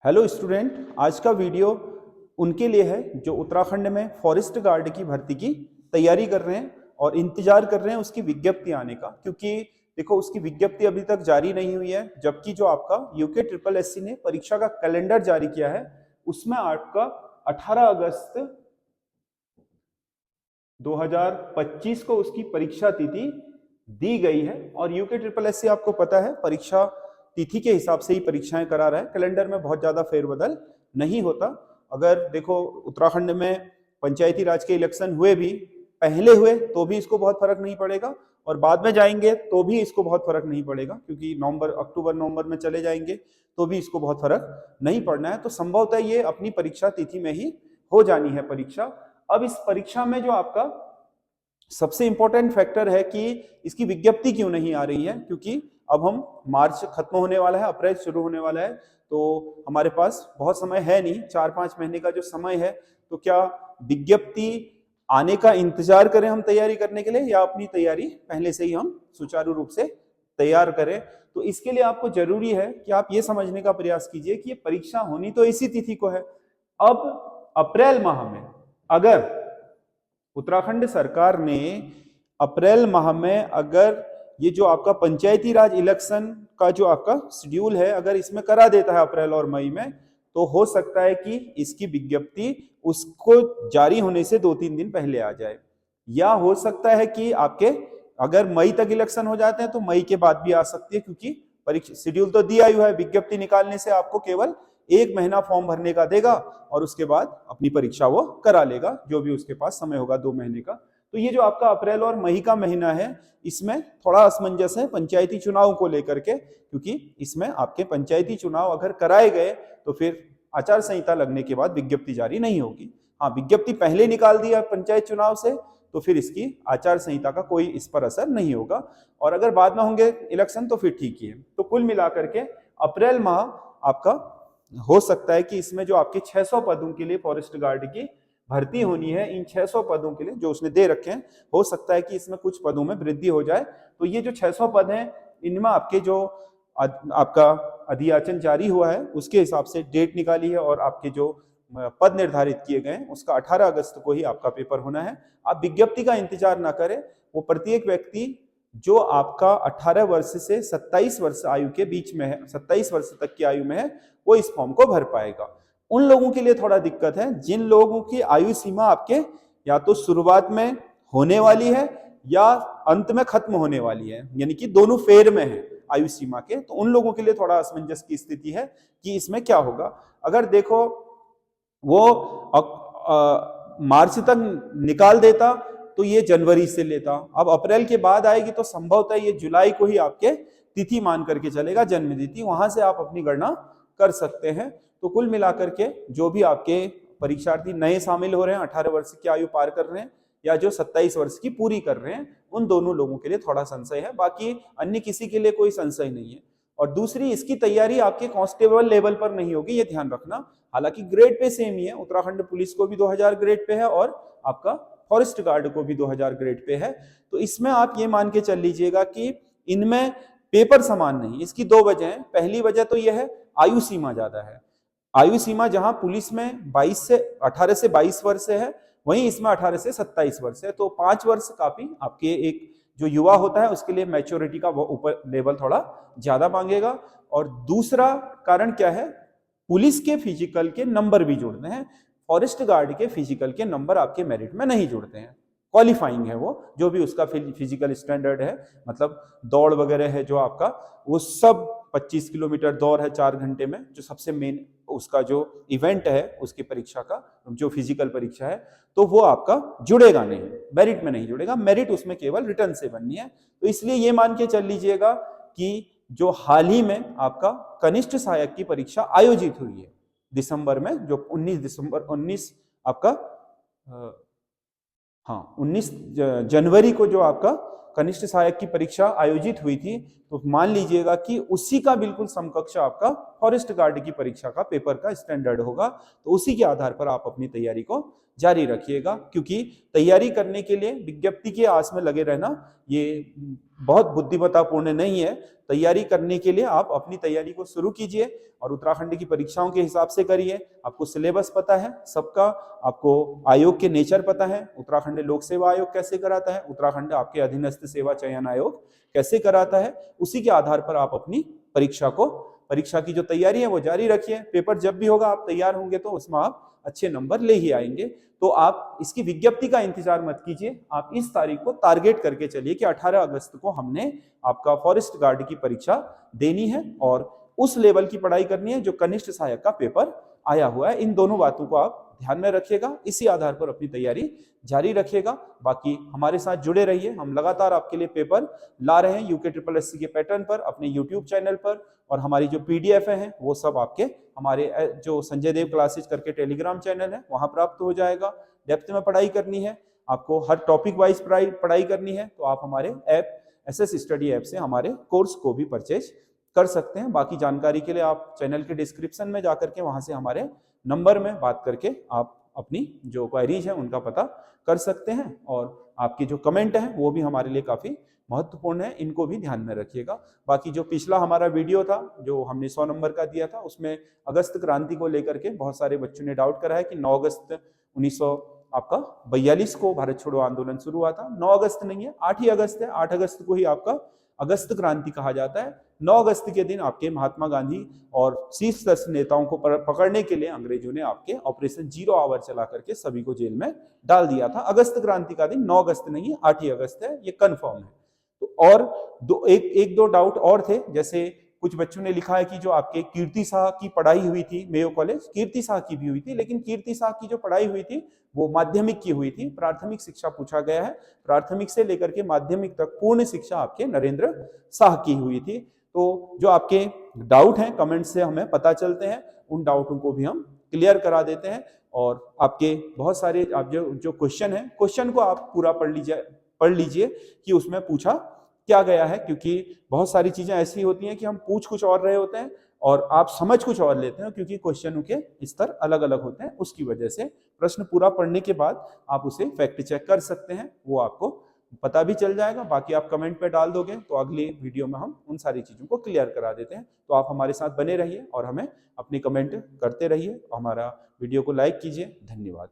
Hello student, आज का video उनके लिए है जो उत्तराखंड में फॉरेस्ट गार्ड की भर्ती की तैयारी कर रहे हैं और इंतजार कर रहे हैं उसकी विज्ञप्ति आने का। क्योंकि देखो, उसकी विज्ञप्ति अभी तक जारी नहीं हुई है, जबकि जो आपका यूके ट्रिपल एससी ने परीक्षा का कैलेंडर जारी किया है उसमें आपका 18 अगस्त 2025 को उसकी परीक्षा तिथि दी गई है। और यूके ट्रिपल एससी आपको पता है परीक्षा तिथि के हिसाब से ही परीक्षाएं करा रहा है, कैलेंडर में बहुत ज्यादा फेरबदल नहीं होता। अगर देखो, उत्तराखंड में पंचायती राज के इलेक्शन हुए भी, पहले हुए तो भी इसको बहुत फर्क नहीं पड़ेगा और बाद में जाएंगे तो भी इसको बहुत फर्क नहीं पड़ेगा, क्योंकि नवंबर अक्टूबर नवंबर में चले जाएंगे तो भी इसको बहुत फर्क नहीं पड़ना है। तो संभवतः ये अपनी परीक्षा तिथि में ही हो जानी है परीक्षा। अब इस परीक्षा में जो आपका सबसे इंपॉर्टेंट फैक्टर है कि इसकी विज्ञप्ति क्यों नहीं आ रही है, क्योंकि अब हम मार्च खत्म होने वाला है, अप्रैल शुरू होने वाला है, तो हमारे पास बहुत समय है नहीं, 4-5 महीने का जो समय है। तो क्या विज्ञप्ति आने का इंतजार करें हम तैयारी करने के लिए, या अपनी तैयारी पहले से ही हम सुचारू रूप से तैयार करें? तो इसके लिए आपको जरूरी है कि आप ये समझने का प्रयास कीजिए कि ये परीक्षा होनी तो इसी तिथि को है। अब अप्रैल माह में अगर उत्तराखंड सरकार ने अप्रैल माह में अगर ये जो आपका पंचायती राज इलेक्शन का जो आपका शेड्यूल है अगर इसमें करा देता है अप्रैल और मई में, तो हो सकता है कि इसकी विज्ञप्ति उसको जारी होने से 2-3 दिन पहले आ जाए। या हो सकता है कि आपके अगर मई तक इलेक्शन हो जाते हैं तो मई के बाद भी आ सकती है, क्योंकि परीक्षा शेड्यूल तो दिया ही है। विज्ञप्ति निकालने से आपको केवल 1 महीना फॉर्म भरने का देगा और उसके बाद अपनी परीक्षा वो करा लेगा, जो भी उसके पास समय होगा 2 महीने का। तो ये जो आपका अप्रैल और मई का महीना है, इसमें थोड़ा असमंजस है पंचायती चुनाव को लेकर के, क्योंकि इसमें आपके पंचायती चुनाव अगर कराए गए तो फिर आचार संहिता लगने के बाद विज्ञप्ति जारी नहीं होगी। हाँ, विज्ञप्ति पहले निकाल दिया पंचायत चुनाव से तो फिर इसकी आचार संहिता का कोई इस पर असर नहीं होगा, और अगर बाद में होंगे इलेक्शन तो फिर ठीक ही है। तो कुल मिलाकर के अप्रैल माह आपका हो सकता है कि इसमें जो आपके 600 पदों के लिए फॉरेस्ट गार्ड की भर्ती होनी है, इन 600 पदों के लिए जो उसने दे रखे हैं, हो सकता है कि इसमें कुछ पदों में वृद्धि हो जाए। तो ये जो 600 पद हैं, इनमें आपके जो आपका अधियाचन जारी हुआ है उसके हिसाब से डेट निकाली है और आपके जो पद निर्धारित किए गए हैं उसका 18 अगस्त को ही आपका पेपर होना है। आप विज्ञप्ति का इंतजार ना करें, वो प्रत्येक व्यक्ति जो आपका 18 वर्ष से 27 वर्ष आयु के बीच में है, 27 वर्ष तक की आयु में है, वो इस फॉर्म को भर पाएगा। उन लोगों के लिए थोड़ा दिक्कत है जिन लोगों की आयु सीमा आपके या तो शुरुआत में होने वाली है या अंत में खत्म होने वाली है, यानी कि दोनों फेर में है आयु सीमा के। तो उन लोगों के लिए थोड़ा असमंजस की स्थिति है कि इसमें क्या होगा। अगर देखो वो मार्च तक निकाल देता तो ये जनवरी से लेता, अब अप्रैल के बाद आएगी तो संभवतः ये जुलाई को ही आपके तिथि मान करके चलेगा, जन्म तिथि, वहां से आप अपनी गणना कर सकते हैं। तो कुल मिलाकर के जो भी आपके परीक्षार्थी नए शामिल हो रहे हैं, 18 वर्ष की आयु पार कर रहे हैं या जो 27 वर्ष की पूरी कर रहे हैं, उन दोनों लोगों के लिए थोड़ा संशय है, बाकी अन्य किसी के लिए कोई संशय नहीं है। और दूसरी, इसकी तैयारी आपके कांस्टेबल लेवल पर नहीं होगी, ये ध्यान रखना। हालांकि ग्रेड पे सेम ही है, उत्तराखंड पुलिस को भी 2000 ग्रेड पे है और आपका फॉरेस्ट गार्ड को भी 2000 ग्रेड पे है। तो इसमें आप ये मान के चल लीजिएगा कि इनमें पेपर समान नहीं। इसकी 2 वजह है। पहली वजह तो यह है आयु सीमा ज्यादा है। आयु सीमा जहां पुलिस में 18 से 22 वर्ष है, वहीं इसमें 18 से 27 वर्ष है। तो 5 वर्ष काफी आपके एक जो युवा होता है उसके लिए मैच्योरिटी का वो ऊपर लेवल थोड़ा ज्यादा मांगेगा। और दूसरा कारण क्या है, पुलिस के फिजिकल के नंबर भी जुड़ते हैं, फॉरेस्ट गार्ड के फिजिकल के नंबर आपके मेरिट में नहीं जुड़ते हैं। क्वालिफाइंग है वो, जो भी उसका फिजिकल स्टैंडर्ड है, मतलब दौड़ वगैरह है जो आपका, वो सब 25 किलोमीटर दौड़ है 4 घंटे में, जो सबसे मेन उसका जो इवेंट है उसकी परीक्षा का जो फिजिकल परीक्षा है, तो वो आपका जुड़ेगा नहीं, मेरिट में नहीं जुड़ेगा। मेरिट उसमें केवल रिटर्न से बननी है। तो इसलिए ये मान के चल लीजिएगा कि जो हाल ही में आपका कनिष्ठ सहायक की परीक्षा आयोजित हुई है दिसंबर में, जो 19 आपका 19 जनवरी को जो आपका कनिष्ठ सहायक की परीक्षा आयोजित हुई थी, तो मान लीजिएगा कि उसी का बिल्कुल समकक्ष आपका फॉरेस्ट गार्ड की परीक्षा का पेपर का स्टैंडर्ड होगा। तो उसी के आधार पर आप अपनी तैयारी को जारी रखिएगा, क्योंकि तैयारी करने के लिए विज्ञप्ति की आस में लगे रहना ये बहुत बुद्धिमत्तापूर्ण नहीं है। तैयारी करने के लिए आप अपनी तैयारी को शुरू कीजिए और उत्तराखंड की परीक्षाओं के हिसाब से करिए। आपको सिलेबस पता है सबका, आपको आयोग के नेचर पता है, उत्तराखंड लोक सेवा आयोग कैसे कराता है, उत्तराखंड आपके अधीनस्थ सेवा चयन आयोग कैसे कराता है, उसी के आधार पर आप अपनी परीक्षा की जो तैयारी है वो जारी रखिए। पेपर जब भी होगा आप तैयार होंगे तो उसमें आप अच्छे नंबर ले ही आएंगे। तो आप इसकी विज्ञप्ति का इंतजार मत कीजिए, आप इस तारीख को टारगेट करके चलिए कि 18 अगस्त को हमने आपका फॉरेस्ट गार्ड की परीक्षा देनी है और उस लेवल की पढ़ाई करनी है जो कनिष्ठ सहायक का पेपर आया हुआ है। इन दोनों बातों को आप ध्यान में रखिएगा, इसी आधार पर अपनी तैयारी जारी रखिएगा। बाकी हमारे साथ जुड़े रहिए, हम लगातार आपके लिए पेपर ला रहे हैं UKSSC के पैटर्न पर अपने YouTube चैनल पर, और हमारी जो PDF है वो सब आपके हमारे जो संजय देव क्लासेज करके टेलीग्राम चैनल है वहां प्राप्त हो जाएगा। डेप्थ में पढ़ाई करनी है, आपको हर टॉपिक वाइज पढ़ाई करनी है, तो आप हमारे ऐप SS स्टडी ऐप से हमारे कोर्स को भी परचेज कर सकते हैं। बाकी जानकारी के लिए आप चैनल के डिस्क्रिप्शन में जाकर के वहां से हमारे नंबर में बात करके आप अपनी जो क्वेरीज है उनका पता कर सकते हैं, और आपकी जो कमेंट है वो भी हमारे लिए काफी महत्वपूर्ण है, इनको भी ध्यान में रखिएगा। बाकी जो पिछला हमारा वीडियो था जो हमने 100 नंबर का दिया था, उसमें अगस्त क्रांति को लेकर के बहुत सारे बच्चों ने डाउट करा है कि 9 अगस्त 1942 को भारत छोड़ो आंदोलन शुरू हुआ था। 9 अगस्त नहीं है, 8 ही अगस्त है। 8 अगस्त को ही आपका अगस्त क्रांति कहा जाता है। 9 अगस्त के दिन आपके महात्मा गांधी और शीर्ष नेताओं को पकड़ने के लिए अंग्रेजों ने आपके ऑपरेशन 0 आवर चला करके सभी को जेल में डाल दिया था। अगस्त क्रांति का दिन 9 अगस्त नहीं है, 8 ही अगस्त है, ये कंफर्म है। तो और एक दो डाउट और थे, जैसे कुछ बच्चों ने लिखा है कि जो आपके कीर्ति शाह की पढ़ाई हुई थी मेयो कॉलेज, कीर्ति शाह की भी हुई थी, लेकिन कीर्ति शाह की जो पढ़ाई हुई थी वो माध्यमिक की हुई थी। प्राथमिक शिक्षा पूछा गया है, प्राथमिक से लेकर के माध्यमिक तक पूर्ण शिक्षा आपके नरेंद्र शाह की हुई थी। तो जो आपके डाउट हैं कमेंट से हमें पता चलते हैं, उन डाउटों को भी हम क्लियर करा देते हैं। और आपके बहुत सारे आप जो क्वेश्चन है, क्वेश्चन को आप पूरा पढ़ लीजिए कि उसमें पूछा क्या गया है, क्योंकि बहुत सारी चीजें ऐसी होती हैं कि हम पूछ कुछ और रहे होते हैं और आप समझ कुछ और लेते हैं, क्योंकि क्वेश्चनों के स्तर अलग अलग होते हैं। उसकी वजह से प्रश्न पूरा पढ़ने के बाद आप उसे फैक्ट चेक कर सकते हैं, वो आपको पता भी चल जाएगा। बाकी आप कमेंट पे डाल दोगे तो अगली वीडियो में हम उन सारी चीजों को क्लियर करा देते हैं। तो आप हमारे साथ बने रहिए और हमें अपनी कमेंट करते रहिए, हमारा वीडियो को लाइक कीजिए। धन्यवाद।